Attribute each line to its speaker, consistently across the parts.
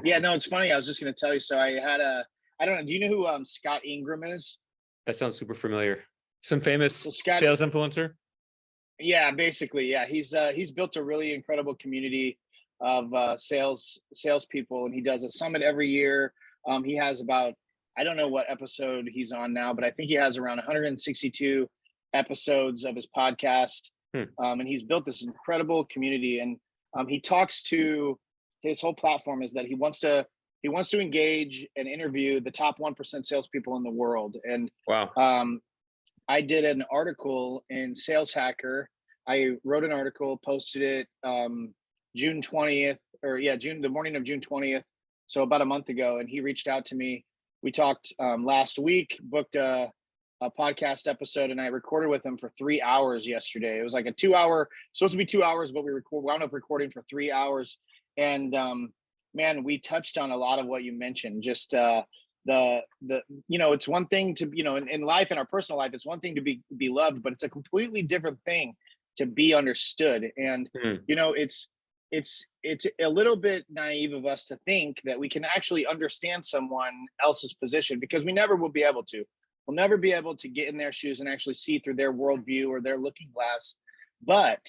Speaker 1: Yeah, no, it's funny. I was just going to tell you. So I don't know. Do you know who Scott Ingram is?
Speaker 2: That sounds super familiar. Some famous
Speaker 1: So Scott,
Speaker 2: sales influencer.
Speaker 1: yeah, basically, yeah. He's built a really incredible community of salespeople, and he does a summit every year. He has about, I don't know what episode he's on now, but I think he has around 162 episodes of his podcast. And he's built this incredible community. And he talks to, his whole platform is that he wants to engage and interview the top 1% salespeople in the world. And
Speaker 2: Wow.
Speaker 1: I did an article in Sales Hacker. I wrote an article, posted it June 20th, the morning of June 20th. So about a month ago, and he reached out to me. We talked last week, booked a podcast episode, and I recorded with him for 3 hours yesterday. It was like a 2-hour, supposed to be 2 hours, but we wound up recording for 3 hours. And man, we touched on a lot of what you mentioned, just it's one thing to, in life, in our personal life, it's one thing to be loved, but it's a completely different thing to be understood. And it's a little bit naive of us to think that we can actually understand someone else's position, because we never will be able to. We'll never be able to get in their shoes and actually see through their worldview or their looking glass. But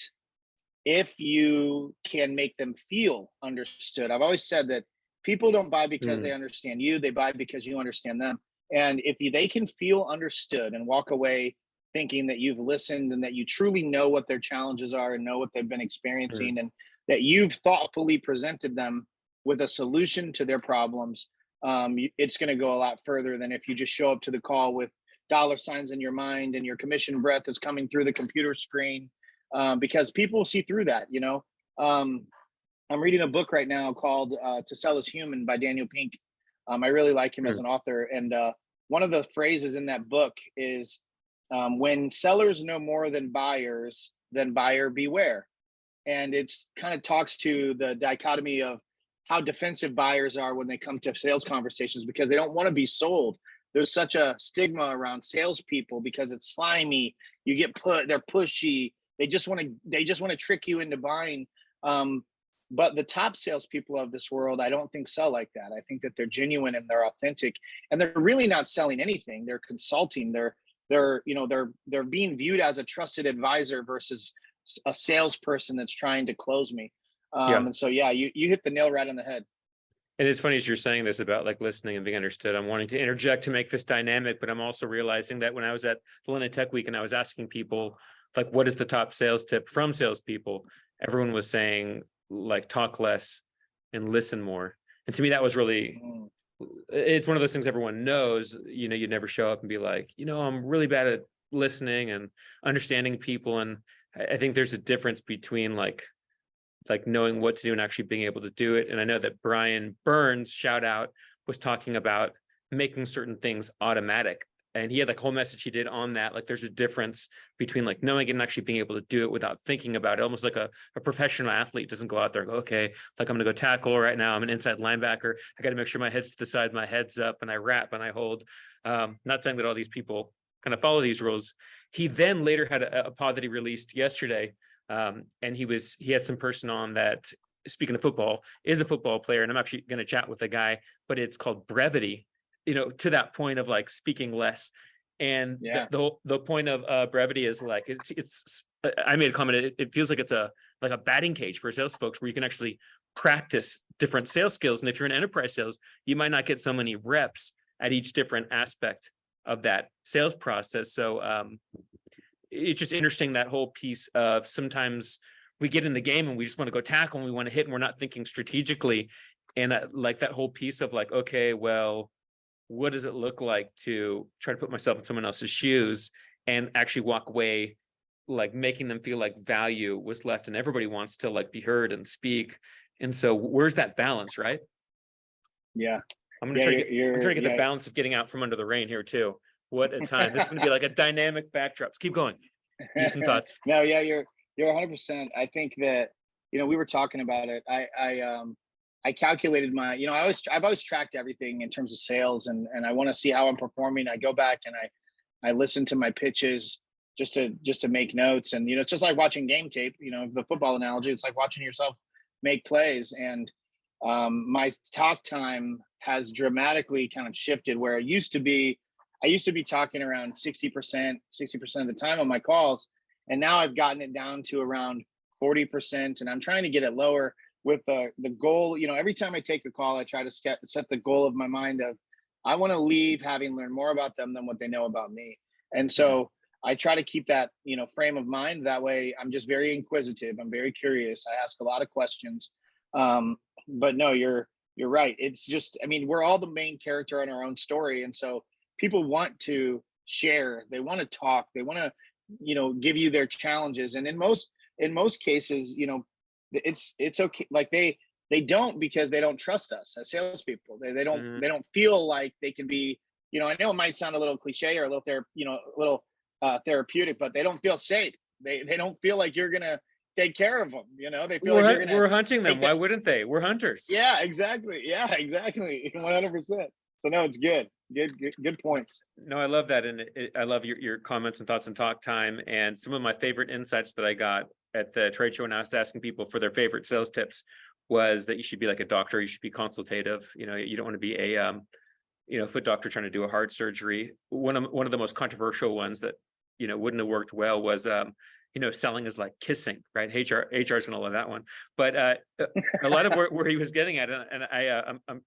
Speaker 1: if you can make them feel understood, I've always said that people don't buy because they understand you, they buy because you understand them. And if they can feel understood and walk away thinking that you've listened and that you truly know what their challenges are and know what they've been experiencing, and that you've thoughtfully presented them with a solution to their problems, it's going to go a lot further than if you just show up to the call with dollar signs in your mind and your commission breath is coming through the computer screen, because people see through that. I'm reading a book right now called To Sell is Human by Daniel Pink. I really like him as an author. And one of the phrases in that book is, when sellers know more than buyers, then buyer beware. And it's kind of talks to the dichotomy of how defensive buyers are when they come to sales conversations, because they don't want to be sold. There's such a stigma around salespeople because it's slimy. You get they're pushy. They just want to trick you into buying. But the top salespeople of this world, I don't think sell like that. I think that they're genuine and they're authentic, and they're really not selling anything. They're consulting. They're being viewed as a trusted advisor versus a salesperson that's trying to close me. And so, yeah, you hit the nail right on the head.
Speaker 2: And it's funny as you're saying this about like listening and being understood. I'm wanting to interject to make this dynamic, but I'm also realizing that when I was at the LondonTechWeek and I was asking people, like, what is the top sales tip from salespeople? Everyone was saying, like, talk less and listen more. And to me, that was really, it's one of those things everyone knows. You'd never show up and be like, I'm really bad at listening and understanding people. And I think there's a difference between like knowing what to do and actually being able to do it. And I know that Brian Burns, shout out, was talking about making certain things automatic. And he had like a whole message he did on that. Like, there's a difference between like knowing it and actually being able to do it without thinking about it. Almost like a professional athlete doesn't go out there and go, okay, like I'm going to go tackle right now. I'm an inside linebacker. I got to make sure my head's to the side, my head's up, and I wrap and I hold. Not saying that all these people kind of follow these rules. He then later had a pod that he released yesterday. And he had some person on that, speaking of football, is a football player. And I'm actually going to chat with a guy, but it's called brevity, to that point of like speaking less. And the point of brevity is like, it's I made a comment. It feels like it's like a batting cage for sales folks where you can actually practice different sales skills. And if you're in enterprise sales, you might not get so many reps at each different aspect of that sales process. So, it's just interesting, that whole piece of sometimes we get in the game and we just want to go tackle and we want to hit and we're not thinking strategically. And like that whole piece of like, okay, well, what does it look like to try to put myself in someone else's shoes and actually walk away, like making them feel like value was left, and everybody wants to like be heard and speak. And so where's that balance, right?
Speaker 1: Yeah.
Speaker 2: I'm trying to get the balance of getting out from under the rain here too. What a time. This is going to be like a dynamic backdrop. Keep going. Need some thoughts.
Speaker 1: No, yeah, you're 100%. I think that, we were talking about it. I calculated my, I've always tracked everything in terms of sales, and I want to see how I'm performing. I go back and I listen to my pitches just to make notes. And, it's just like watching game tape, the football analogy. It's like watching yourself make plays. And my talk time has dramatically kind of shifted, where I used to be talking around 60% of the time on my calls. And now I've gotten it down to around 40%. And I'm trying to get it lower with the goal. Every time I take a call, I try to set the goal of my mind of, I want to leave having learned more about them than what they know about me. And so I try to keep that, frame of mind. That way I'm just very inquisitive. I'm very curious. I ask a lot of questions. But no, you're right. It's just, we're all the main character in our own story. And so people want to share, they want to talk, they want to, give you their challenges. And in most cases, it's okay. Like they don't, because they don't trust us as salespeople. They don't feel like they can be, I know it might sound a little cliche or a little therapeutic, but they don't feel safe. They don't feel like you're going to take care of them. They feel
Speaker 2: we're hunting them. Why wouldn't they? We're hunters.
Speaker 1: Yeah, exactly. 100%. So no, it's good points.
Speaker 2: No, I love that. And I love your comments and thoughts and talk time. And some of my favorite insights that I got at the trade show when I was asking people for their favorite sales tips was that you should be like a doctor. You should be consultative. You don't want to be a, foot doctor trying to do a heart surgery. One of the most controversial ones that, wouldn't have worked well was, selling is like kissing, right? HR is going to love that one. But a lot of where he was getting at, and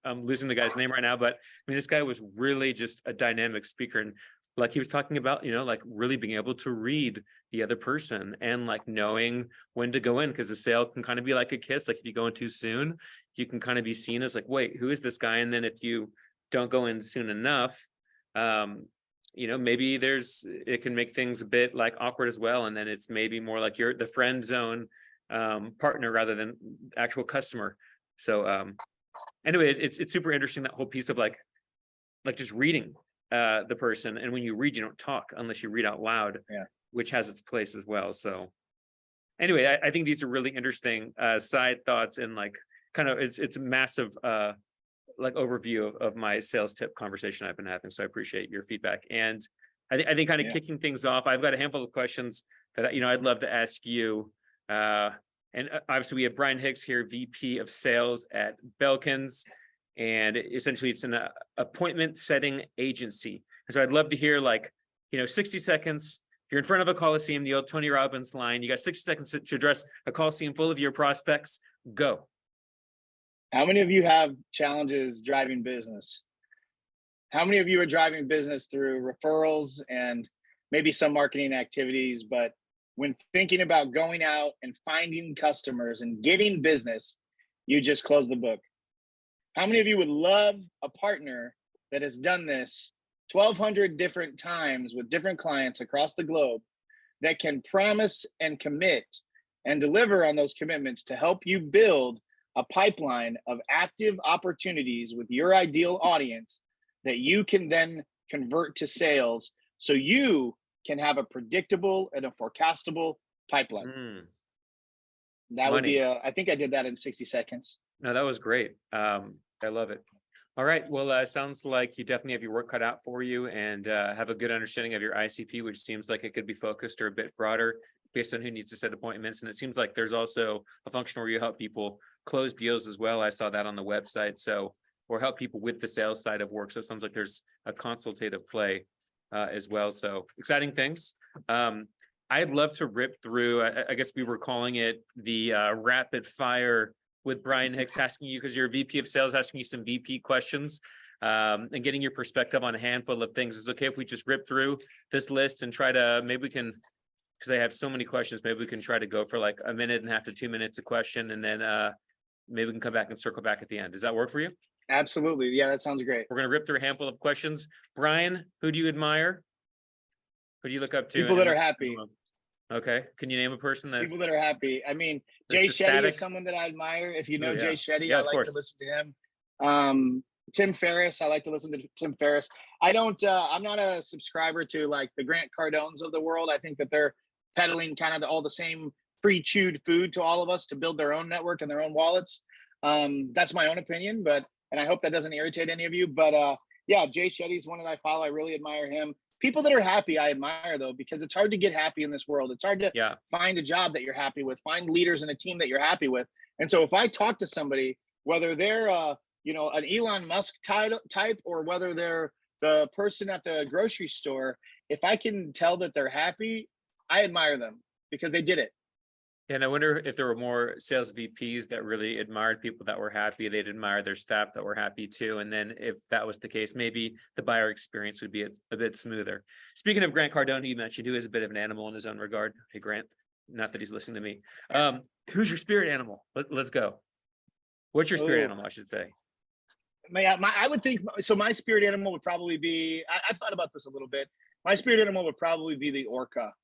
Speaker 2: I'm losing the guy's name right now, but this guy was really just a dynamic speaker. And like he was talking about, like really being able to read the other person and like knowing when to go in, because the sale can kind of be like a kiss. Like if you go in too soon, you can kind of be seen as like, wait, who is this guy? And then if you don't go in soon enough, maybe it can make things a bit like awkward as well. And then it's maybe more like you're the friend zone partner rather than actual customer. So anyway, it's super interesting, that whole piece of like just reading the person. And when you read, you don't talk unless you read out loud, which has its place as well. So anyway, I think these are really interesting side thoughts, and like kind of it's a massive like overview of my sales tip conversation I've been having. So I appreciate your feedback. And I think kind of kicking things off, I've got a handful of questions that, I'd love to ask you. And obviously we have Brian Hicks here, VP of Sales at Belkins. And essentially it's an appointment setting agency. And so I'd love to hear 60 seconds. You're in front of a colosseum, the old Tony Robbins line. You got 60 seconds to address a colosseum full of your prospects. Go.
Speaker 1: How many of you have challenges driving business? How many of you are driving business through referrals and maybe some marketing activities, but when thinking about going out and finding customers and getting business, you just close the book? How many of you would love a partner that has done this 1,200 different times with different clients across the globe, that can promise and commit and deliver on those commitments to help you build a pipeline of active opportunities with your ideal audience that you can then convert to sales, so you can have a predictable and a forecastable pipeline? That would be I think I did that in 60 seconds.
Speaker 2: No, that was great. I love it. All right. Well, sounds like you definitely have your work cut out for you, and have a good understanding of your ICP, which seems like it could be focused or a bit broader based on who needs to set appointments. And it seems like there's also a function where you help people close deals as well. I saw that on the website. So, or help people with the sales side of work. So it sounds like there's a consultative play as well. So exciting things. I'd love to rip through, I guess we were calling it the rapid fire with Brian Hicks, asking you, because you're a VP of sales, asking you some VP questions and getting your perspective on a handful of things. Is it okay if we just rip through this list and try to, maybe we can, because I have so many questions, maybe we can try to go for like 1.5 to 2 minutes a question, and then maybe we can come back and circle back at the end. Does that work for you?
Speaker 1: Absolutely. Yeah, that sounds great.
Speaker 2: We're going to rip through a handful of questions. Brian, who do you admire? Who do you look up to?
Speaker 1: People that are happy.
Speaker 2: Okay. Can you name a person that?
Speaker 1: People that are happy. I mean, Jay Shetty is someone that I admire. If you know Jay Shetty, I like to listen to him. Tim Ferriss, I like to listen to Tim Ferriss. I'm not a subscriber to like the Grant Cardones of the world. I think that they're peddling kind of all the same pre-chewed food to all of us to build their own network and their own wallets. That's my own opinion, and I hope that doesn't irritate any of you. But yeah, Jay Shetty is one that I follow. I really admire him. People that are happy, I admire, though, because it's hard to get happy in this world. It's hard to find a job that you're happy with, find leaders in a team that you're happy with. And so if I talk to somebody whether they're an Elon Musk type, or whether they're the person at the grocery store, if I can tell that they're happy, I admire them because they did it.
Speaker 2: And I wonder if there were more sales VPs that really admired people that were happy, they'd admire their staff that were happy too. And then if that was the case, maybe the buyer experience would be a bit smoother. Speaking of Grant Cardone, who you mentioned, who is a bit of an animal in his own regard. Hey, Grant, not that he's listening to me. Who's your spirit animal? Let's go. What's your spirit animal, I should say?
Speaker 1: I would think, so my spirit animal would probably be, I've thought about this a little bit. My spirit animal would probably be the orca.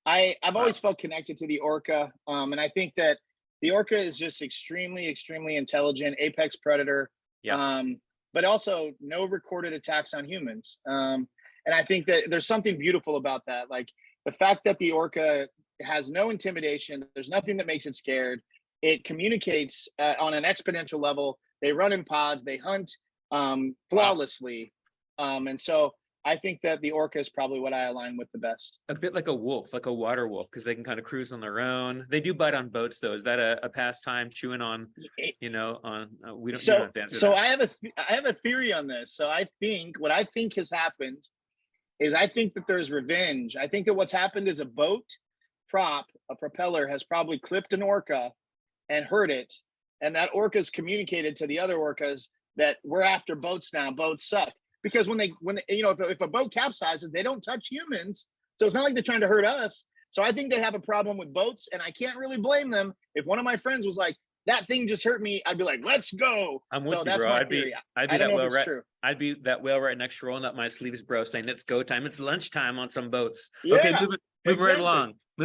Speaker 1: I've always felt connected to the orca. And I think that the orca is just extremely, extremely intelligent, apex predator, but also no recorded attacks on humans. And I think that there's something beautiful about that. Like the fact that the orca has no intimidation, there's nothing that makes it scared. It communicates on an exponential level. They run in pods, they hunt flawlessly. And so I think that the orca is probably what I align with the best.
Speaker 2: A bit like a wolf, like a water wolf, because they can kind of cruise on their own. They do bite on boats, though. Is that a pastime, chewing on, we don't.
Speaker 1: So I have a theory on this. So I think what I think has happened is I think that there's revenge. I think that what's happened is a boat prop, a propeller, has probably clipped an orca and hurt it, and that orca's communicated to the other orcas that we're after boats now. Boats suck. Because when they if a boat capsizes, they don't touch humans. So it's not like they're trying to hurt us. So I think they have a problem with boats, and I can't really blame them. If one of my friends was like, that thing just hurt me, I'd be like, let's go.
Speaker 2: I'm with you, bro. I'd be that whale right next to rolling up my sleeves, bro, saying it's go time. It's lunchtime on some boats. Yeah, okay, moving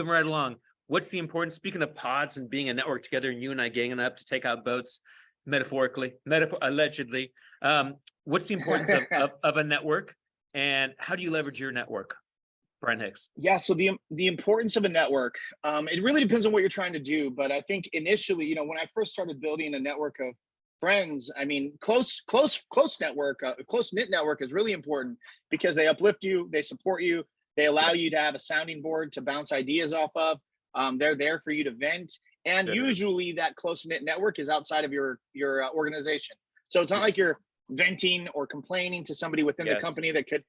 Speaker 2: right along. What's the importance, speaking of pods and being a network together, and you and I ganging up to take out boats, allegedly, what's the importance of a network, and how do you leverage your network, Brian Hicks?
Speaker 1: Yeah, so the importance of a network, it really depends on what you're trying to do. But I think initially, when I first started building a network of friends, I mean, close network, close-knit network is really important because they uplift you, they support you, they allow you to have a sounding board to bounce ideas off of. They're there for you to vent. And usually that close-knit network is outside of your organization. So it's not like you're venting or complaining to somebody within the company that could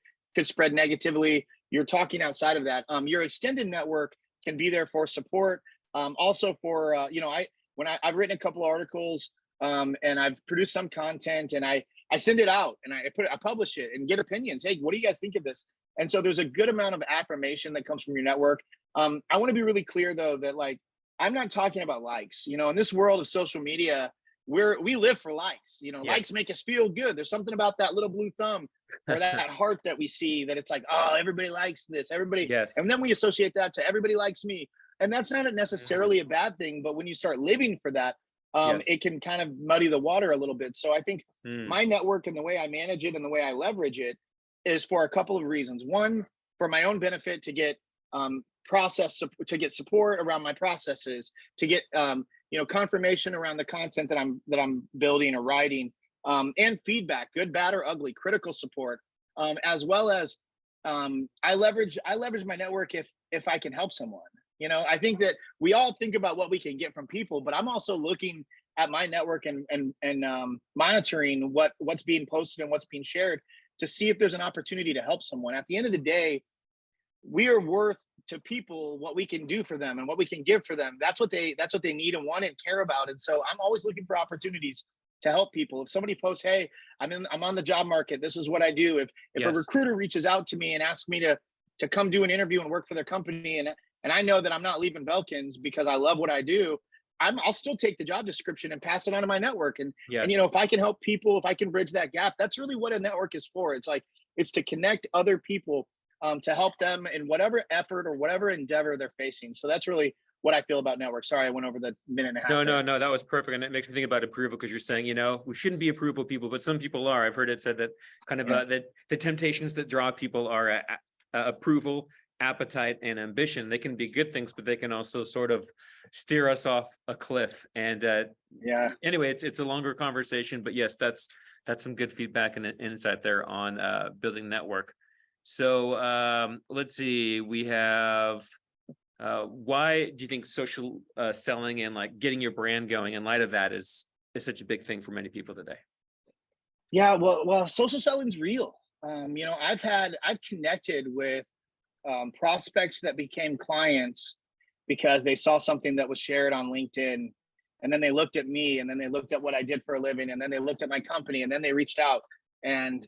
Speaker 1: spread negatively. You're talking outside of that. Your extended network can be there for support. Also for, I've written a couple of articles and I've produced some content, and I send it out and I publish it and get opinions. Hey, what do you guys think of this? And so there's a good amount of affirmation that comes from your network. I want to be really clear though, that like, I'm not talking about likes. In this world of social media, we live for likes. Likes make us feel good. There's something about that little blue thumb or that heart that we see that it's like, oh, everybody likes this, everybody. And then we associate that to everybody likes me. And that's not necessarily a bad thing, but when you start living for that, it can kind of muddy the water a little bit. So I think my network and the way I manage it and the way I leverage it is for a couple of reasons. One, for my own benefit, to get support around my processes, to get confirmation around the content that I'm building or writing, and feedback, good, bad, or ugly, critical support, as well as I leverage my network if I can help someone. I think that we all think about what we can get from people, but I'm also looking at my network and monitoring what's being posted and what's being shared to see if there's an opportunity to help someone. At the end of the day, we are worth to people what we can do for them and what we can give for them. That's what they need and want and care about. And so I'm always looking for opportunities to help people. If somebody posts, hey, I'm on the job market, this is what I do. If a recruiter reaches out to me and asks me to come do an interview and work for their company, and I know that I'm not leaving Belkins because I love what I do, I'll still take the job description and pass it on to my network. And if I can help people, if I can bridge that gap, that's really what a network is for. It's to connect other people, to help them in whatever effort or whatever endeavor they're facing. So that's really what I feel about networks. Sorry, I went over the minute and a half.
Speaker 2: No, that was perfect. And it makes me think about approval, because you're saying, we shouldn't be approval people, but some people are. I've heard it said that kind of that the temptations that draw people are approval, appetite, and ambition. They can be good things, but they can also sort of steer us off a cliff. And anyway, it's a longer conversation, but yes, that's some good feedback and insight there on building network. So let's see, we have why do you think social selling and like getting your brand going in light of that is is such a big thing for many people today?
Speaker 1: Yeah, well, social selling's real. I've connected with prospects that became clients because they saw something that was shared on LinkedIn, and then they looked at me, and then they looked at what I did for a living, and then they looked at my company, and then they reached out, and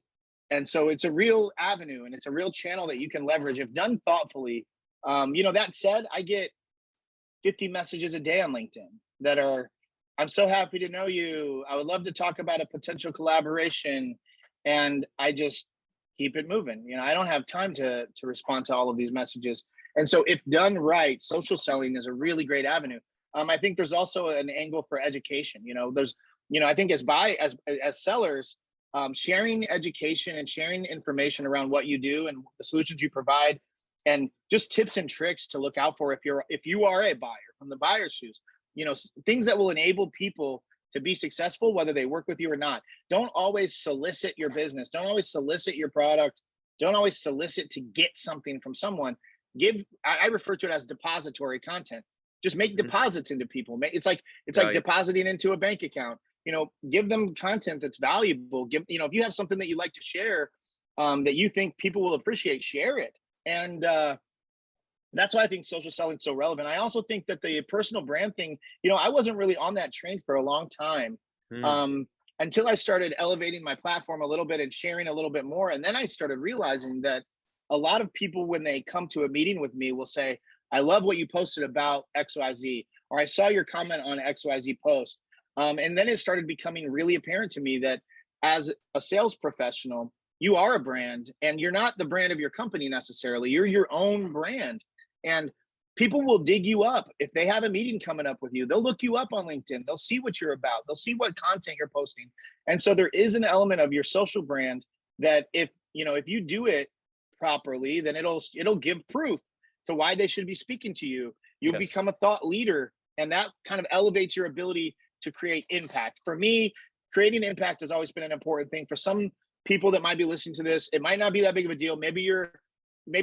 Speaker 1: so it's a real avenue, and it's a real channel that you can leverage if done thoughtfully. That said, I get 50 messages a day on LinkedIn that are, I'm so happy to know you. I would love to talk about a potential collaboration. And I just keep it moving. I don't have time to respond to all of these messages. And so if done right, social selling is a really great avenue. I think there's also an angle for education. I think as sellers, sharing education and sharing information around what you do and the solutions you provide, and just tips and tricks to look out for if you are a buyer, from the buyer's shoes, things that will enable people to be successful, whether they work with you or not. Don't always solicit your business. Don't always solicit your product. Don't always solicit to get something from someone. I refer to it as depository content. Just make deposits into people. It's like depositing into a bank account. Give them content that's valuable. If you have something that you like to share, that you think people will appreciate, share it. And that's why I think social selling is so relevant. I also think that the personal brand thing, I wasn't really on that train for a long time, until I started elevating my platform a little bit and sharing a little bit more. And then I started realizing that a lot of people, when they come to a meeting with me, will say, I love what you posted about XYZ, or I saw your comment on XYZ post. And then it started becoming really apparent to me that as a sales professional, you are a brand, and you're not the brand of your company necessarily. You're your own brand. And people will dig you up. If they have a meeting coming up with you, they'll look you up on LinkedIn. They'll see what you're about. They'll see what content you're posting. And so there is an element of your social brand that if you do it properly, then it'll give proof to why they should be speaking to you. You'll become a thought leader, and that kind of elevates your ability to create impact. For me, creating impact has always been an important thing. For some people that might be listening to this, it might not be that big of a deal. Maybe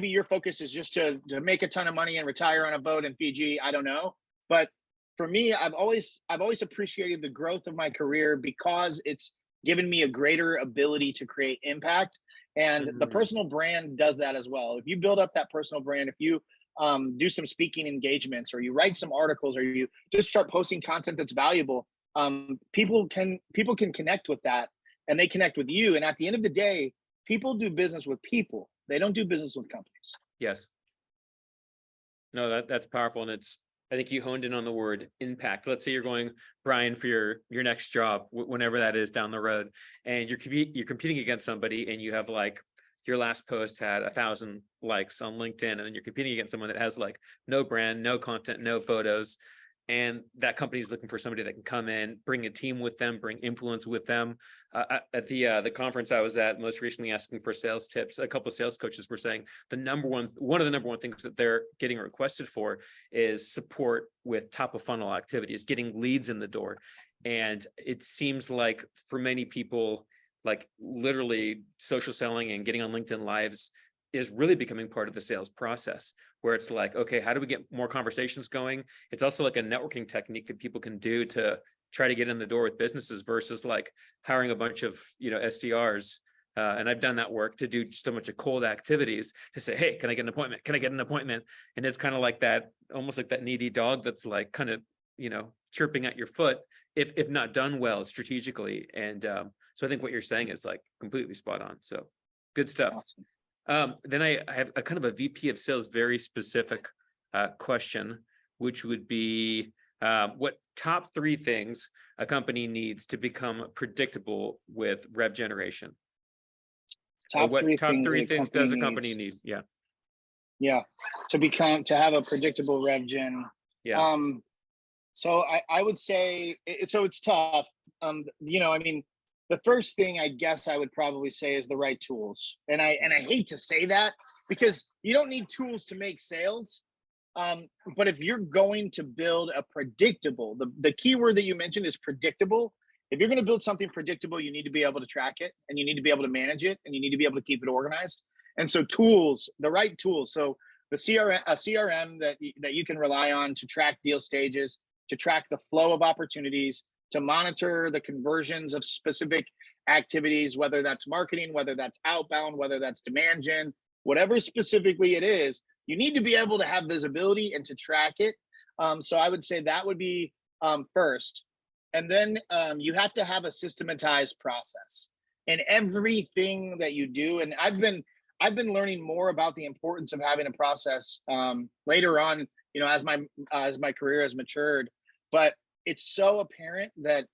Speaker 1: your focus is just to make a ton of money and retire on a boat in Fiji. I don't know. But for me, I've always appreciated the growth of my career because it's given me a greater ability to create impact. And the personal brand does that as well. If you build up that personal brand, if you do some speaking engagements, or you write some articles, or you just start posting content that's valuable, people can connect with that, and they connect with you. And at the end of the day, people do business with people. They don't do business with companies.
Speaker 2: Yes. No, that's powerful. And I think you honed in on the word impact. Let's say you're going, Brian, for your next job, whenever that is down the road, and you're competing against somebody, and you have like, your last post had 1,000 likes on LinkedIn, and then you're competing against someone that has like no brand, no content, no photos. And that company is looking for somebody that can come in, bring a team with them, bring influence with them. At the conference I was at most recently, asking for sales tips, a couple of sales coaches were saying one of the number one things that they're getting requested for is support with top of funnel activities, getting leads in the door. And it seems like for many people, like literally social selling and getting on LinkedIn Lives is really becoming part of the sales process, where it's like, okay, how do we get more conversations going? It's also like a networking technique that people can do to try to get in the door with businesses versus like hiring a bunch of, SDRs. And I've done that work to do just a bunch of cold activities to say, hey, can I get an appointment? Can I get an appointment? And it's kind of like that, almost like that needy dog that's like kind of, chirping at your foot if not done well strategically. And so I think what you're saying is like completely spot on. So good stuff. Awesome. Then I have a kind of a VP of sales, very specific question, which would be what top 3 things a company needs to become predictable with rev generation?
Speaker 1: Top
Speaker 2: three things does a company need?
Speaker 1: Yeah. To have a predictable rev gen.
Speaker 2: Yeah.
Speaker 1: So I would say, so it's tough. The first thing I guess I would probably say is the right tools. And I hate to say that, because you don't need tools to make sales. But if you're going to build a predictable, the key word that you mentioned is predictable. If you're going to build something predictable, you need to be able to track it, and you need to be able to manage it, and you need to be able to keep it organized. And so tools, the right tools. So a CRM that you can rely on to track deal stages, to track the flow of opportunities, to monitor the conversions of specific activities, whether that's marketing, whether that's outbound, whether that's demand gen, whatever specifically it is, you need to be able to have visibility and to track it. So I would say that would be first. And then you have to have a systematized process in everything that you do. And I've been learning more about the importance of having a process later on, as my career has matured. But it's so apparent that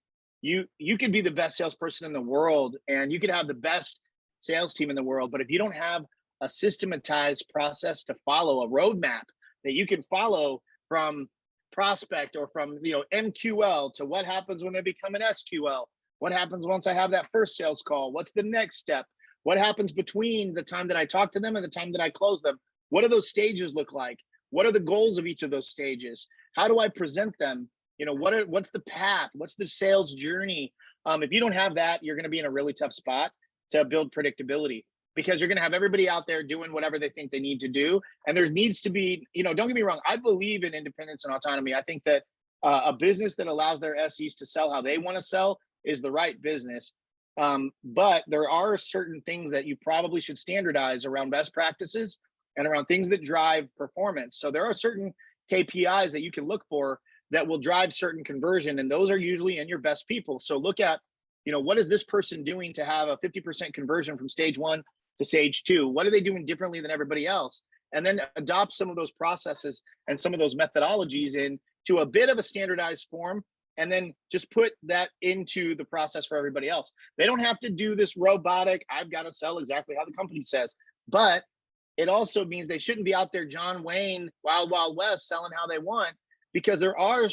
Speaker 1: you could be the best salesperson in the world and you could have the best sales team in the world, but if you don't have a systematized process to follow, a roadmap that you can follow from prospect or from MQL to what happens when they become an SQL, what happens once I have that first sales call, what's the next step, what happens between the time that I talk to them and the time that I close them, what do those stages look like, what are the goals of each of those stages, how do I present them, what's the path, what's the sales journey. If you don't have that, you're going to be in a really tough spot to build predictability, because you're going to have everybody out there doing whatever they think they need to do. And there needs to be, don't get me wrong, I believe in independence and autonomy. I think that a business that allows their SEs to sell how they want to sell is the right business. But there are certain things that you probably should standardize around best practices and around things that drive performance. So there are certain KPIs that you can look for that will drive certain conversion. And those are usually in your best people. So look at, what is this person doing to have a 50% conversion from stage 1 to stage 2? What are they doing differently than everybody else? And then adopt some of those processes and some of those methodologies into a bit of a standardized form, and then just put that into the process for everybody else. They don't have to do this robotic, I've got to sell exactly how the company says, but it also means they shouldn't be out there John Wayne, Wild Wild West, selling how they want, because there are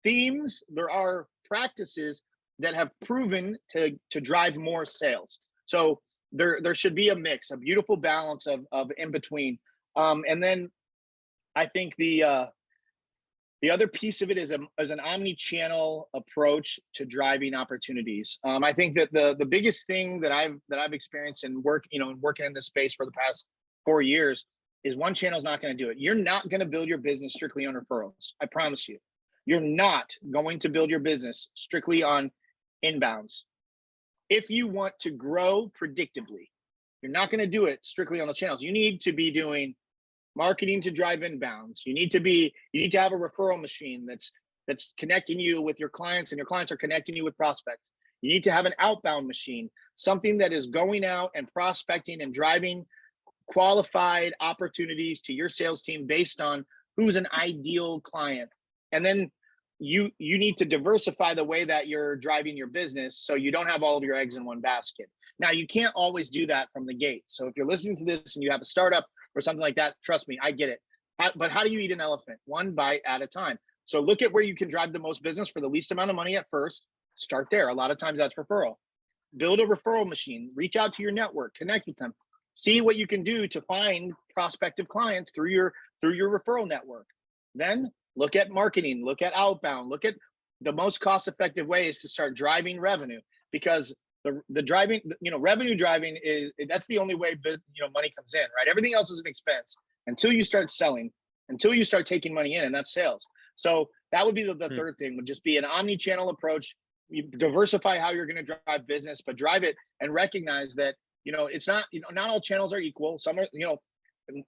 Speaker 1: themes, there are practices that have proven to drive more sales. So there should be a mix, a beautiful balance of in between. And then I think the other piece of it is an omni-channel approach to driving opportunities. I think that the biggest thing that I've experienced in working in this space for the past 4 years is one channel is not going to do it. You're not going to build your business strictly on referrals. I promise you. You're not going to build your business strictly on inbounds. If you want to grow predictably, you're not going to do it strictly on the channels. You need to be doing marketing to drive inbounds. You need to have a referral machine that's connecting you with your clients, and your clients are connecting you with prospects. You need to have an outbound machine, something that is going out and prospecting and driving qualified opportunities to your sales team based on who's an ideal client. And then you need to diversify the way that you're driving your business so you don't have all of your eggs in one basket. Now, you can't always do that from the gate. So if you're listening to this and you have a startup or something like that, trust me, I get it. But how do you eat an elephant? One bite at a time. So look at where you can drive the most business for the least amount of money at first. Start there. A lot of times that's referral. Build a referral machine. Reach out to your network. Connect with them. See what you can do to find prospective clients through your referral network. Then look at marketing, look at outbound, look at the most cost-effective ways to start driving revenue, because the driving, revenue driving that's the only way money comes in, right? Everything else is an expense until you start selling, until you start taking money in, and that's sales. So that would be the third thing, would just be an omni-channel approach. You diversify how you're going to drive business, but drive it and recognize that it's not, not all channels are equal. Some are,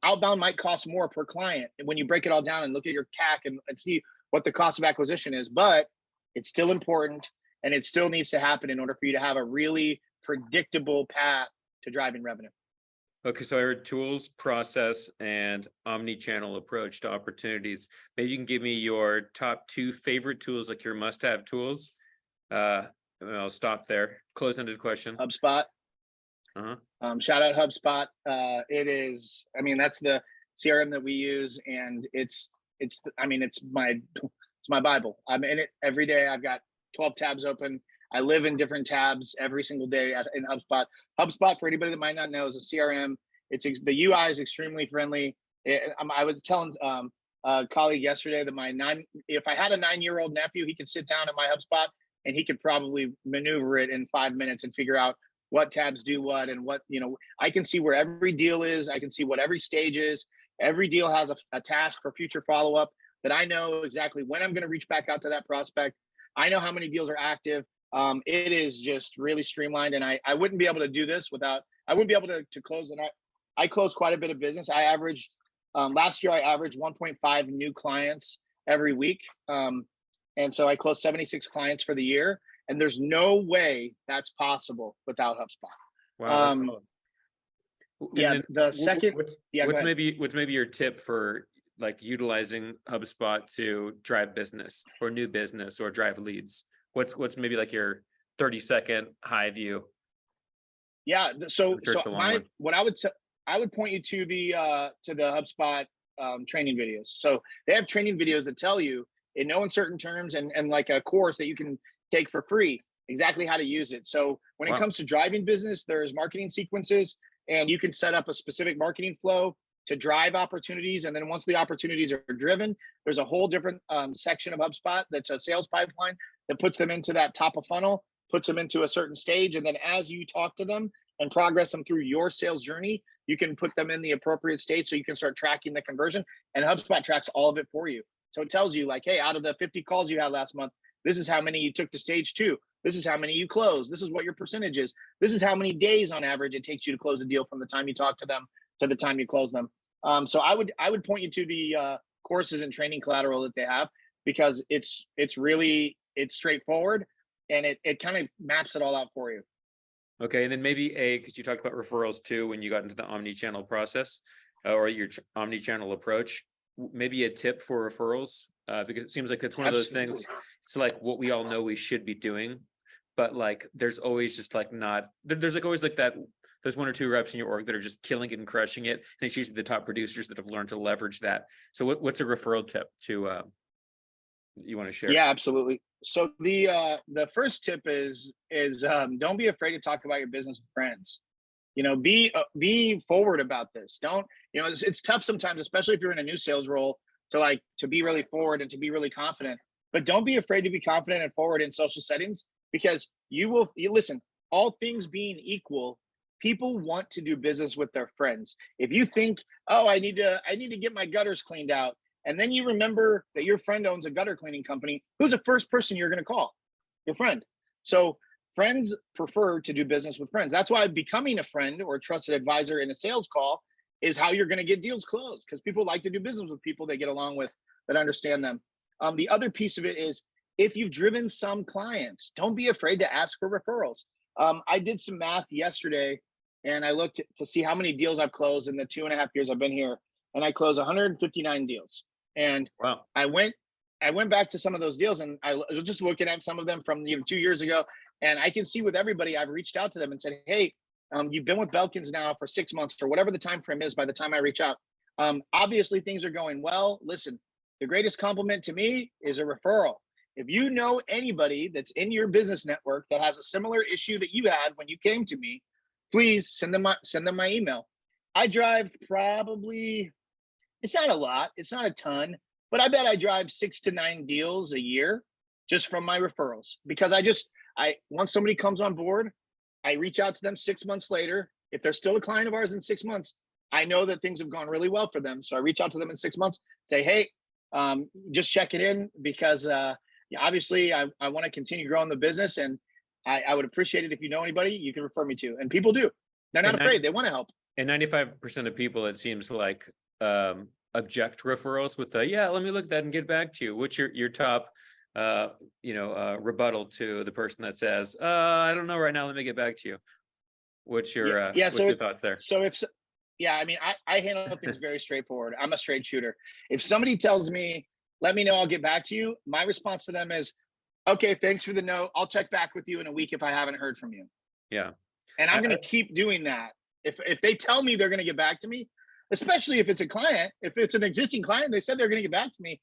Speaker 1: outbound might cost more per client when you break it all down and look at your CAC and see what the cost of acquisition is, but it's still important and it still needs to happen in order for you to have a really predictable path to driving revenue.
Speaker 2: Okay, so I heard tools, process, and omni-channel approach to opportunities. Maybe you can give me your top 2 favorite tools, like your must-have tools. And I'll stop there. Close-ended question.
Speaker 1: HubSpot. Shout out HubSpot. That's the CRM that we use, and it's my Bible. I'm in it every day. I've got 12 tabs open. I live in different tabs every single day in HubSpot. HubSpot, for anybody that might not know, is a CRM. The UI is extremely friendly. I was telling a colleague yesterday that if I had a 9-year-old nephew, he could sit down at my HubSpot and he could probably maneuver it in 5 minutes and figure out what tabs do what, and what, I can see where every deal is. I can see what every stage is. Every deal has a task for future follow-up that I know exactly when I'm going to reach back out to that prospect. I know how many deals are active. It is just really streamlined, and I wouldn't be able to do this without, I wouldn't be able to close. And I close quite a bit of business. I averaged, last year I averaged 1.5 new clients every week. And so I closed 76 clients for the year, and there's no way that's possible without HubSpot.
Speaker 2: Wow, that's solid.
Speaker 1: Yeah, the second,
Speaker 2: what's maybe your tip for like utilizing HubSpot to drive business or new business or drive leads? What's maybe like your 30-second high view?
Speaker 1: Yeah, what I would point you to the HubSpot training videos. So they have training videos that tell you in no uncertain terms and like a course that you can take for free exactly how to use it. So when it comes to driving business, there's marketing sequences, and you can set up a specific marketing flow to drive opportunities. And then once the opportunities are driven, there's a whole different section of HubSpot that's a sales pipeline that puts them into that top of funnel, puts them into a certain stage. And then as you talk to them and progress them through your sales journey, you can put them in the appropriate state so you can start tracking the conversion. And HubSpot tracks all of it for you. So it tells you like, hey, out of the 50 calls you had last month, this is how many you took to stage 2. This is how many you closed. This is what your percentage is. This is how many days on average it takes you to close a deal from the time you talk to them to the time you close them. So I would point you to the courses and training collateral that they have, because it's straightforward, and it kind of maps it all out for you.
Speaker 2: Okay, and then maybe because you talked about referrals too when you got into the omni-channel process or your omni-channel approach, maybe a tip for referrals, because it seems like it's one of those things. It's like what we all know we should be doing, but like there's always just like there's like always like that. There's 1 or 2 reps in your org that are just killing it and crushing it, and it's usually the top producers that have learned to leverage that. So what's a referral tip to you want to share?
Speaker 1: Yeah, absolutely. So the first tip is don't be afraid to talk about your business with friends. You know, be forward about this. Don't, you know, it's tough sometimes, especially if you're in a new sales role, to be really forward and to be really confident. But don't be afraid to be confident and forward in social settings, because you listen, all things being equal, people want to do business with their friends. If you think, oh, I need to get my gutters cleaned out, and then you remember that your friend owns a gutter cleaning company, who's the first person you're going to call? Your friend. So friends prefer to do business with friends. That's why becoming a friend or a trusted advisor in a sales call is how you're going to get deals closed, because people like to do business with people they get along with that understand them. The other piece of it is, if you've driven some clients, don't be afraid to ask for referrals. I did some math yesterday, and I looked to see how many deals I've closed in the 2.5 years I've been here, and I closed 159 deals. And
Speaker 2: wow. I
Speaker 1: went back to some of those deals, and I was just looking at some of them from 2 years ago, and I can see with everybody, I've reached out to them and said, hey, you've been with Belkins now for 6 months, or whatever the time frame is by the time I reach out. Obviously things are going well. Listen, the greatest compliment to me is a referral. If you know anybody that's in your business network that has a similar issue that you had when you came to me, please send them my email. I drive probably, it's not a lot, it's not a ton, but I bet I drive 6 to 9 deals a year just from my referrals, because once somebody comes on board, I reach out to them 6 months later. If they're still a client of ours in 6 months, I know that things have gone really well for them. So I reach out to them in 6 months, say, hey, just check it in, because obviously I want to continue growing the business, and I would appreciate it if you know anybody you can refer me to. And people do. They're not afraid. They want to help.
Speaker 2: And 95% of people, it seems like, object referrals with yeah, let me look at that and get back to you. What's your top rebuttal to the person that says, I don't know right now, let me get back to you? What's your what's your thoughts there?
Speaker 1: So I handle things very straightforward. I'm a straight shooter. If somebody tells me, let me know, I'll get back to you, my response to them is, okay, thanks for the note. I'll check back with you in a week if I haven't heard from you.
Speaker 2: Yeah.
Speaker 1: And I'm going to keep doing that. If they tell me they're going to get back to me, especially if it's a client, if it's an existing client, they said they're going to get back to me.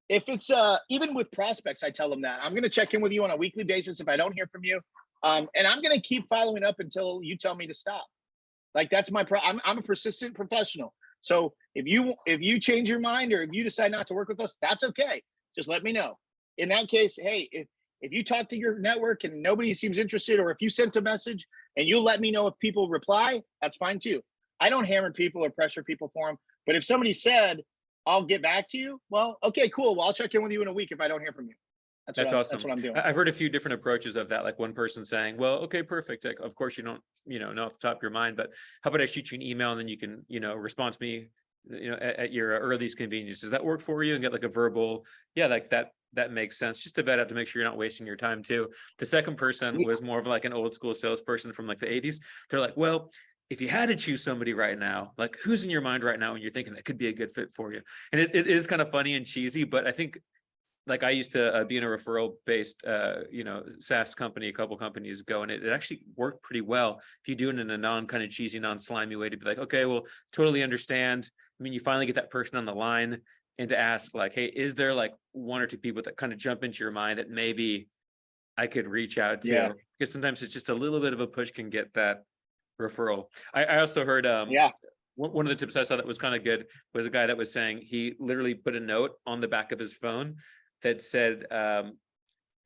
Speaker 1: If it's even with prospects, I tell them that I'm going to check in with you on a weekly basis if I don't hear from you. And I'm going to keep following up until you tell me to stop. Like, that's I'm a persistent professional. So if you change your mind, or if you decide not to work with us, that's okay. Just let me know. In that case, hey, if you talk to your network and nobody seems interested, or if you sent a message and you'll let me know if people reply, that's fine too. I don't hammer people or pressure people for them. But if somebody said, I'll get back to you, well, okay, cool. Well, I'll check in with you in a week if I don't hear from you.
Speaker 2: That's
Speaker 1: That's
Speaker 2: awesome.
Speaker 1: what I'm doing.
Speaker 2: I've heard a few different approaches of that. Like one person saying, well, okay, perfect. Like, of course you don't, know off the top of your mind, but how about I shoot you an email and then you can, respond to me, at your earliest convenience. Does that work for you? And get like a verbal, yeah, like that makes sense. Just to vet out to make sure you're not wasting your time too. The second person was more of like an old school salesperson from like the 80s. They're like, well, if you had to choose somebody right now, like who's in your mind right now when you're thinking that could be a good fit for you? And it is kind of funny and cheesy, but I think like I used to be in a referral based, SaaS company a couple companies ago, and it actually worked pretty well. If you do it in a non kind of cheesy, non slimy way to be like, okay, well, totally understand. I mean, you finally get that person on the line and to ask like, hey, is there like one or two people that kind of jump into your mind that maybe I could reach out to?
Speaker 1: Yeah.
Speaker 2: Because sometimes it's just a little bit of a push can get that referral. I also heard,
Speaker 1: Yeah.
Speaker 2: one of the tips I saw that was kind of good was a guy that was saying he literally put a note on the back of his phone that said,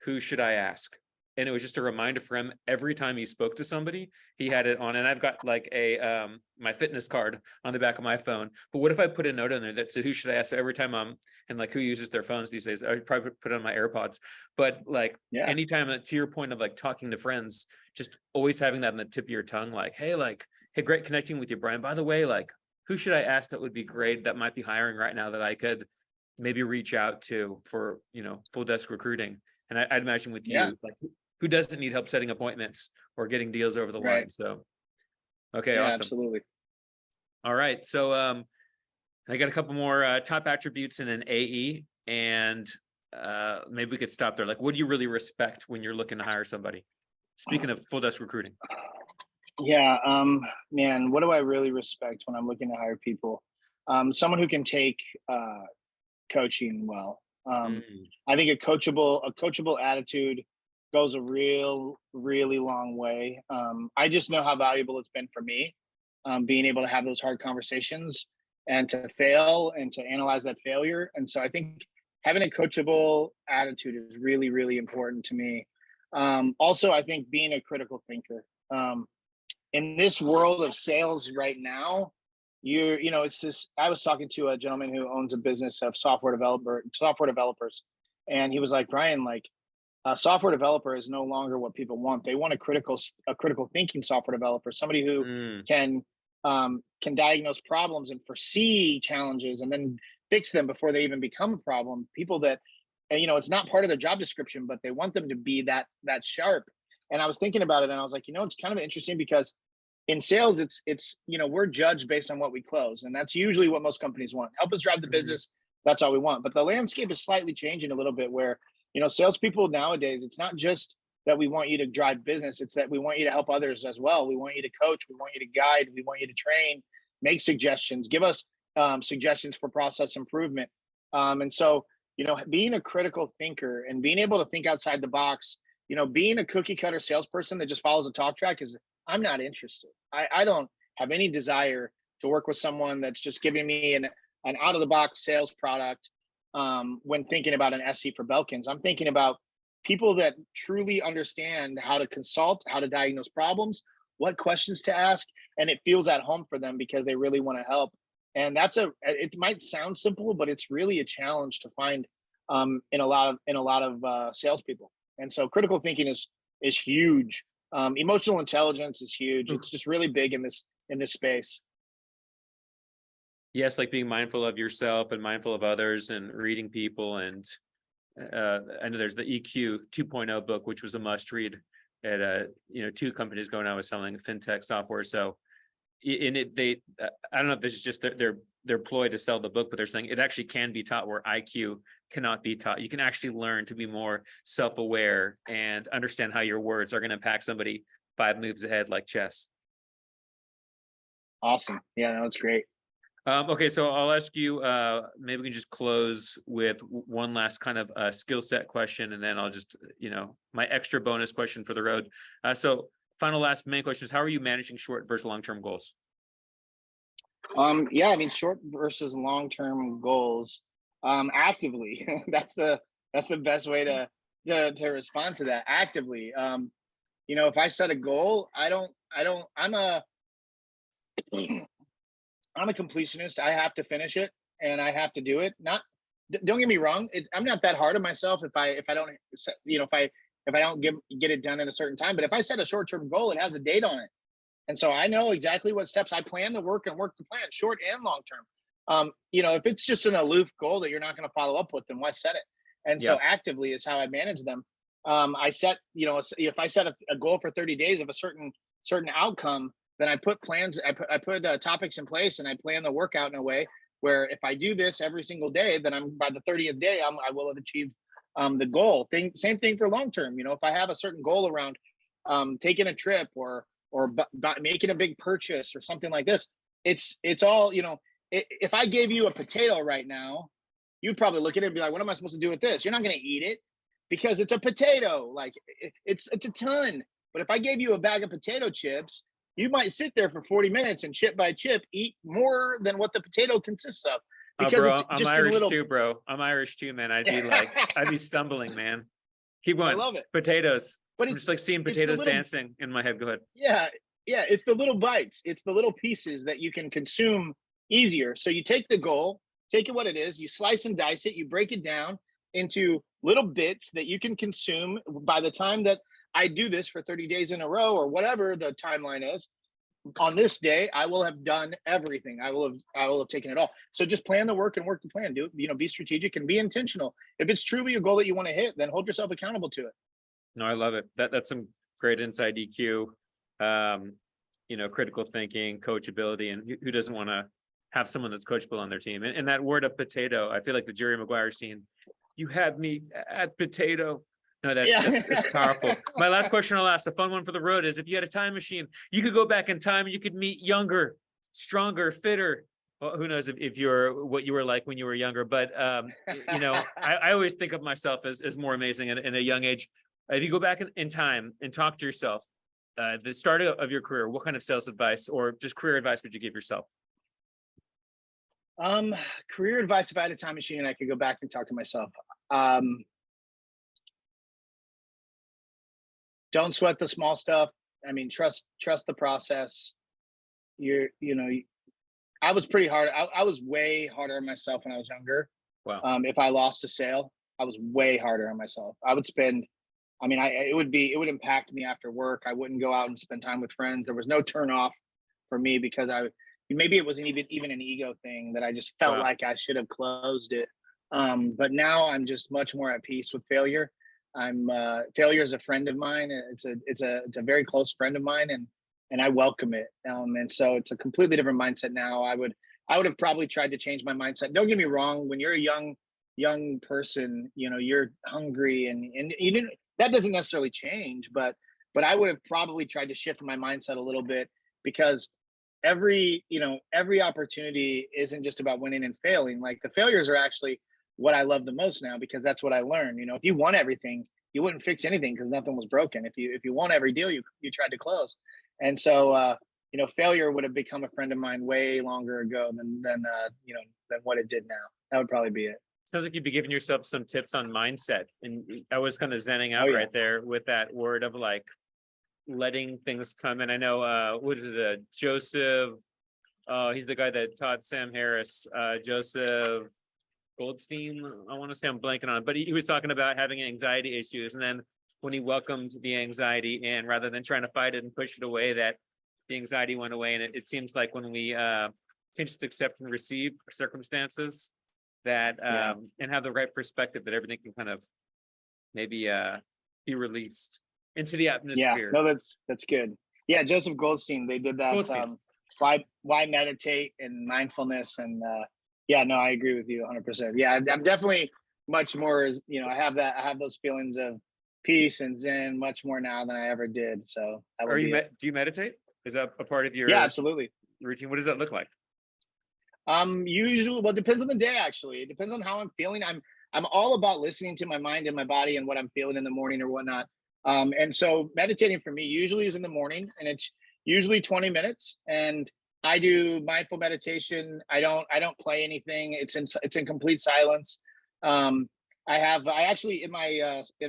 Speaker 2: who should I ask? And it was just a reminder for him every time he spoke to somebody, he had it on. And I've got like my fitness card on the back of my phone. But what if I put a note on there that said, who should I ask? So every time and like who uses their phones these days, I would probably put it on my AirPods. But like anytime, to your point of like talking to friends, just always having that on the tip of your tongue, like, hey, great connecting with you, Brian. By the way, like, who should I ask that would be great that might be hiring right now that I could maybe reach out to for, full desk recruiting? And I'd imagine with you, like who doesn't need help setting appointments or getting deals over the line? So, okay, awesome.
Speaker 1: Absolutely.
Speaker 2: All right. So I got a couple more top attributes in an AE, and maybe we could stop there. Like, what do you really respect when you're looking to hire somebody? Speaking of full desk recruiting.
Speaker 1: Yeah, man, what do I really respect when I'm looking to hire people? Someone who can take coaching well. I think a coachable attitude goes a really long way. I just know how valuable it's been for me, being able to have those hard conversations and to fail and to analyze that failure. And so I think having a coachable attitude is really important to me. Also, I think being a critical thinker. In this world of sales right now, it's just, I was talking to a gentleman who owns a business of software developers. And he was like, Brian, like a software developer is no longer what people want. They want a critical thinking software developer, somebody who can diagnose problems and foresee challenges and then fix them before they even become a problem. People that, it's not part of their job description, but they want them to be that sharp. And I was thinking about it and I was like, it's kind of interesting because in sales, it's we're judged based on what we close. And that's usually what most companies want. Help us drive the business. That's all we want. But the landscape is slightly changing a little bit where, salespeople nowadays, it's not just that we want you to drive business. It's that we want you to help others as well. We want you to coach. We want you to guide. We want you to train, make suggestions, give us suggestions for process improvement. And so, being a critical thinker and being able to think outside the box, being a cookie cutter salesperson that just follows a talk track I'm not interested. I don't have any desire to work with someone that's just giving me an out of the box sales product. When thinking about an SE for Belkins, I'm thinking about people that truly understand how to consult, how to diagnose problems, what questions to ask, and it feels at home for them because they really want to help. And it might sound simple, but it's really a challenge to find in a lot of salespeople. And so critical thinking is huge. Emotional intelligence is huge. It's just really big in this space.
Speaker 2: Yes, like being mindful of yourself and mindful of others and reading people. And I know there's the EQ 2.0 book, which was a must read at 2 companies ago when I was selling fintech software. So in it, I don't know if this is just their ploy to sell the book, but they're saying it actually can be taught where IQ cannot be taught. You can actually learn to be more self-aware and understand how your words are going to impact somebody 5 moves ahead, like chess.
Speaker 1: Awesome. Yeah, that's great.
Speaker 2: Okay, so I'll ask you, maybe we can just close with one last kind of skill set question, and then I'll just, my extra bonus question for the road. So final last main question is, how are you managing short versus long-term goals?
Speaker 1: Yeah, I mean, short versus long-term goals, actively. That's the best way to respond to that. Actively. If I set a goal, I'm a completionist. I have to finish it and I have to do it. don't get me wrong. I'm not that hard on myself if I don't, if I don't get it done in a certain time. But if I set a short-term goal, it has a date on it. And so I know exactly what steps I plan to work and work the plan, short and long term. If it's just an aloof goal that you're not going to follow up with, then why set it? And so actively is how I manage them. I set, if I set a goal for 30 days of a certain outcome, then I put plans, I put topics in place, and I plan the workout in a way where if I do this every single day, then by the 30th day, I will have achieved the goal. Same thing for long term. If I have a certain goal around taking a trip or making a big purchase or something like this, it's all, if I gave you a potato right now, you'd probably look at it and be like, what am I supposed to do with this? You're not going to eat it because it's a potato. Like it's a ton. But if I gave you a bag of potato chips, you might sit there for 40 minutes and chip by chip eat more than what the potato consists of. Because
Speaker 2: bro, I'm Irish too, bro. I'm Irish too, man. I'd be stumbling, man. Keep going. I love it. Potatoes. But I'm just like seeing potatoes dancing in my head. Go ahead.
Speaker 1: Yeah. It's the little bites. It's the little pieces that you can consume easier. So you take the goal, take it what it is, you slice and dice it, you break it down into little bits that you can consume. By the time that I do this for 30 days in a row or whatever the timeline is, on this day, I will have done everything. I will have taken it all. So just plan the work and work the plan. Be strategic and be intentional. If it's truly a goal that you want to hit, then hold yourself accountable to it.
Speaker 2: No, I love it. That's some great inside EQ, critical thinking, coachability, and who doesn't want to have someone that's coachable on their team? And that word of potato, I feel like the Jerry Maguire scene, you had me at potato. No, that's powerful. My last question I'll ask, the fun one for the road, is if you had a time machine, you could go back in time and you could meet younger, stronger, fitter. Well, who knows if you're what you were like when you were younger, but I always think of myself as more amazing in a young age. If you go back in time and talk to yourself, the start of your career, what kind of sales advice or just career advice would you give yourself?
Speaker 1: Career advice, if I had a time machine and I could go back and talk to myself. Don't sweat the small stuff. I mean, trust the process. I was pretty hard. I was way harder on myself when I was younger.
Speaker 2: Wow.
Speaker 1: If I lost a sale, I was way harder on myself. I would spend, it would impact me after work. I wouldn't go out and spend time with friends. There was no turn off for me because maybe it wasn't even an ego thing that I just felt like I should have closed it. But now I'm just much more at peace with failure. Failure is a friend of mine. It's a very close friend of mine, and I welcome it. And so it's a completely different mindset now. I would have probably tried to change my mindset. Don't get me wrong. When you're a young person, you're hungry and you didn't, that doesn't necessarily change, but I would have probably tried to shift my mindset a little bit, because every opportunity isn't just about winning and failing. Like the failures are actually what I love the most now, because that's what I learned. If you won everything, you wouldn't fix anything because nothing was broken. If you won every deal you tried to close. And so failure would have become a friend of mine way longer ago than what it did now. That would probably be it.
Speaker 2: Sounds like you'd be giving yourself some tips on mindset. And I was kind of zenning out right there with that word of like letting things come in. I know, Joseph, he's the guy that taught Sam Harris, Joseph Goldstein, I want to say, I'm blanking on it, but he was talking about having anxiety issues. And then when he welcomed the anxiety in, rather than trying to fight it and push it away, that the anxiety went away. And it seems like when we can just accept and receive circumstances, that and have the right perspective, that everything can kind of maybe be released into the atmosphere.
Speaker 1: Yeah, no, that's good. Yeah, Joseph Goldstein, they did that. Why meditate and mindfulness, and I agree with you 100%. Yeah, I'm definitely much more. I have those feelings of peace and zen much more now than I ever did. So
Speaker 2: do you meditate? Is that a part of your
Speaker 1: absolutely
Speaker 2: routine? What does that look like?
Speaker 1: Usually, well, it depends on the day. Actually, it depends on how I'm feeling. I'm all about listening to my mind and my body and what I'm feeling in the morning or whatnot. And so meditating for me usually is in the morning, and it's usually 20 minutes. And I do mindful meditation. I don't play anything. It's in complete silence. I actually in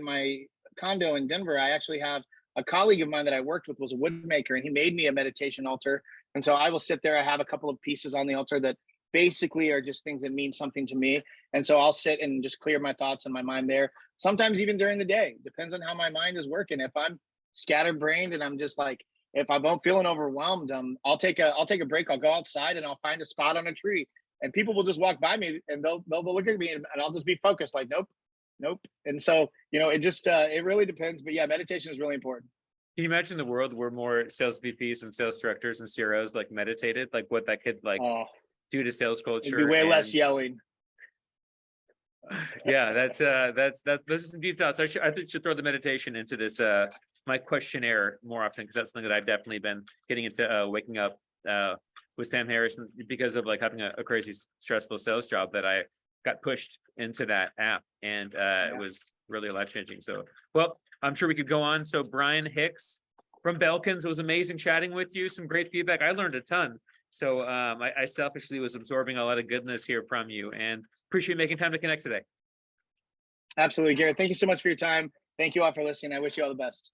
Speaker 1: my condo in Denver, I actually have a colleague of mine that I worked with was a wood maker, and he made me a meditation altar. And so I will sit there. I have a couple of pieces on the altar that basically are just things that mean something to me. And so I'll sit and just clear my thoughts in my mind there. Sometimes even during the day, depends on how my mind is working. If I'm scatterbrained and I'm just like, if I'm feeling overwhelmed, I'll take a break. I'll go outside and I'll find a spot on a tree, and people will just walk by me and they'll look at me and I'll just be focused, like, nope. And so, it just, it really depends. But yeah, meditation is really important.
Speaker 2: Can you imagine the world where more sales VPs and sales directors and CROs like meditated, like what that could do to sales culture?
Speaker 1: It'd be way less yelling.
Speaker 2: Yeah, those are some deep thoughts. I think should throw the meditation into this my questionnaire more often, because that's something that I've definitely been getting into, waking up with Sam Harrison, because of like having a crazy stressful sales job, that I got pushed into that app, and it was really life changing. So, well, I'm sure we could go on. So Brian Hicks from Belkins, it was amazing chatting with you. Some great feedback. I learned a ton. So I selfishly was absorbing a lot of goodness here from you, and appreciate making time to connect today.
Speaker 1: Absolutely, Garrett. Thank you so much for your time. Thank you all for listening. I wish you all the best.